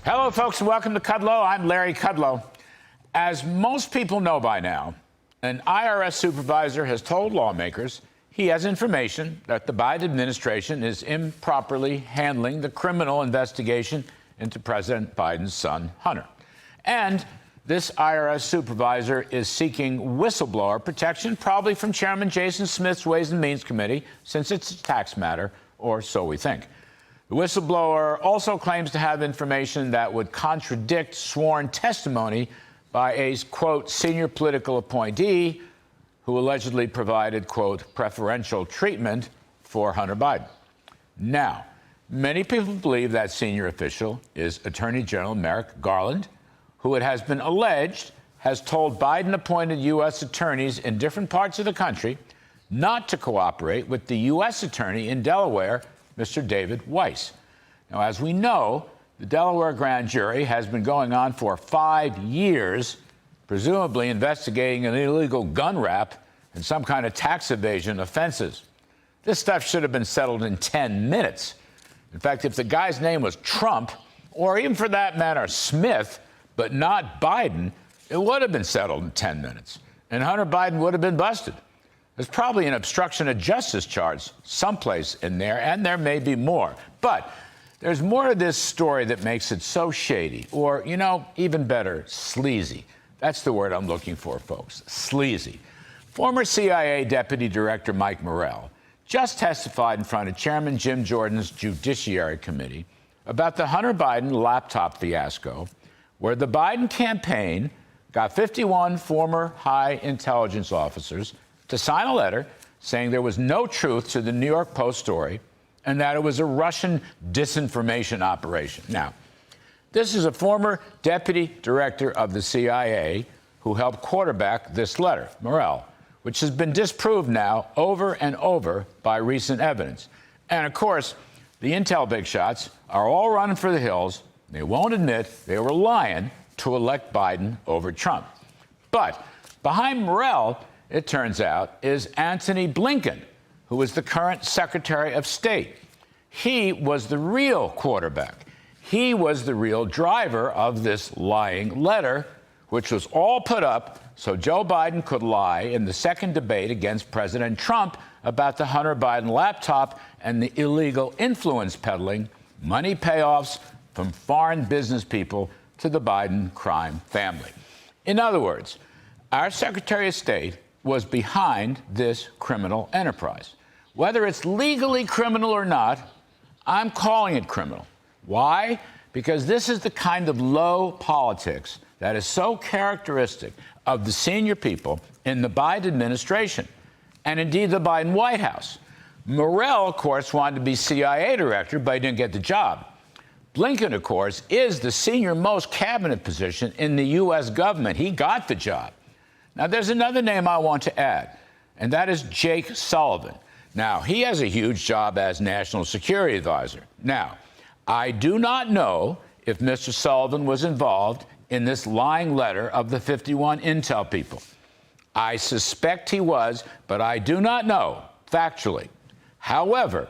Hello, folks, and welcome to Kudlow. I'm Larry Kudlow. As most people know by now, an IRS supervisor has told lawmakers he has information that the Biden administration is improperly handling the criminal investigation into President Biden's son, Hunter. And this IRS supervisor is seeking whistleblower protection, probably from Chairman Jason Smith's Ways and Means Committee, since it's a tax matter, or so we think. The whistleblower also claims to have information that would contradict sworn testimony by a, quote, senior political appointee who allegedly provided, quote, preferential treatment for Hunter Biden. Now, many people believe that senior official is Attorney General Merrick Garland, who it has been alleged has told Biden-appointed U.S. attorneys in different parts of the country not to cooperate with the U.S. attorney in Delaware, Mr. David Weiss. Now, as we know, the Delaware grand jury has been going on for 5 years, presumably investigating an illegal gun rap and some kind of tax evasion offenses. This stuff should have been settled in 10 minutes. In fact, if the guy's name was Trump, or even for that matter, Smith, but not Biden, it would have been settled in 10 minutes, and Hunter Biden would have been busted. There's probably an obstruction of justice charge someplace in there, and there may be more. But there's more to this story that makes it so shady, or, you know, even better, sleazy. That's the word I'm looking for, folks, sleazy. Former CIA Deputy Director Mike Morell just testified in front of Chairman Jim Jordan's Judiciary Committee about the Hunter Biden laptop fiasco, where the Biden campaign got 51 former high intelligence officers to sign a letter saying there was no truth to the New York Post story and that it was a Russian disinformation operation. Now, this is a former deputy director of the CIA who helped quarterback this letter, Morell, which has been disproved now over and over by recent evidence. And, of course, the intel big shots are all running for the hills. They won't admit they were lying to elect Biden over Trump. But behind Morell, it turns out, is Antony Blinken, who is the current Secretary of State. He was the real quarterback. He was the real driver of this lying letter, which was all put up so Joe Biden could lie in the second debate against President Trump about the Hunter Biden laptop and the illegal influence peddling, money payoffs from foreign business people to the Biden crime family. In other words, our Secretary of State was behind this criminal enterprise. Whether it's legally criminal or not, I'm calling it criminal. Why? Because this is the kind of low politics that is so characteristic of the senior people in the Biden administration, and indeed the Biden White House. Morell, of course, wanted to be CIA director, but he didn't get the job. Blinken, of course, is the senior-most cabinet position in the U.S. government. He got the job. Now, there's another name I want to add, and that is Jake Sullivan. Now, he has a huge job as National Security Advisor. Now, I do not know if Mr. Sullivan was involved in this lying letter of the 51 intel people. I suspect he was, but I do not know factually. However,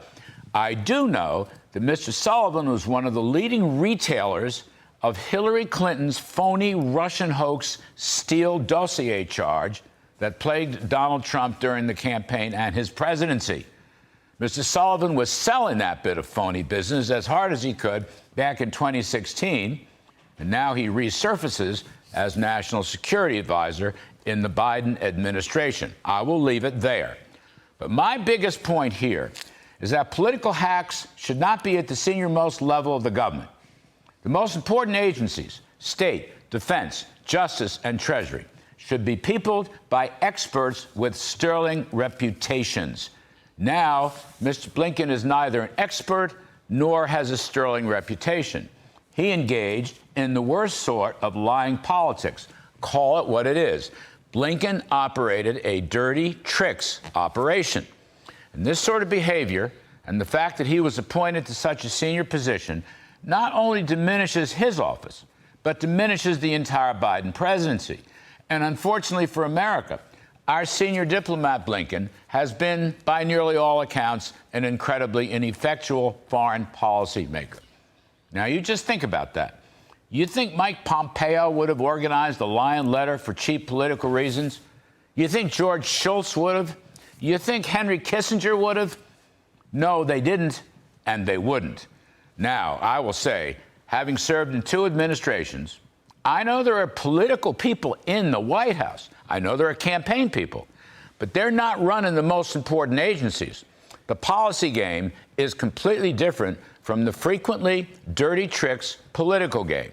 I do know that Mr. Sullivan was one of the leading retailers of Hillary Clinton's phony Russian hoax Steele dossier charge that plagued Donald Trump during the campaign and his presidency. Mr. Sullivan was selling that bit of phony business as hard as he could back in 2016, and now he resurfaces as National Security Advisor in the Biden administration. I will leave it there. But my biggest point here is that political hacks should not be at the senior-most level of the government. The most important agencies, state, defense, justice, and treasury, should be peopled by experts with sterling reputations. Now, Mr. Blinken is neither an expert nor has a sterling reputation. He engaged in the worst sort of lying politics. Call it what it is. Blinken operated a dirty tricks operation. And this sort of behavior and the fact that he was appointed to such a senior position not only diminishes his office, but diminishes the entire Biden presidency. And unfortunately for America, our senior diplomat, Blinken, has been, by nearly all accounts, an incredibly ineffectual foreign policy maker. Now, you just think about that. You think Mike Pompeo would have organized the Lion letter for cheap political reasons? You think George Shultz would have? You think Henry Kissinger would have? No, they didn't, and they wouldn't. Now, I will say, having served in 2 administrations, I know there are political people in the White House. I know there are campaign people, but they're not running the most important agencies. The policy game is completely different from the frequently dirty tricks political game.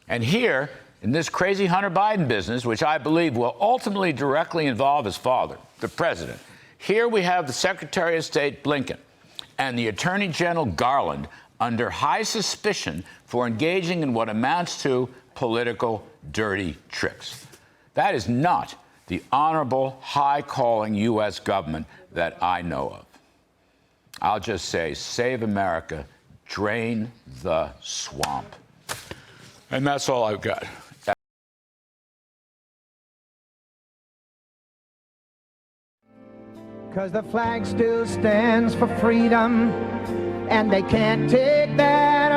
And here, in this crazy Hunter Biden business, which I believe will ultimately directly involve his father, the president, here we have the Secretary of State Blinken and the Attorney General Garland under high suspicion for engaging in what amounts to political dirty tricks. That is not the honorable, high-calling U.S. government that I know of. I'll just say, save America, drain the swamp. And that's all I've got. Because the flag still stands for freedom, and they can't take that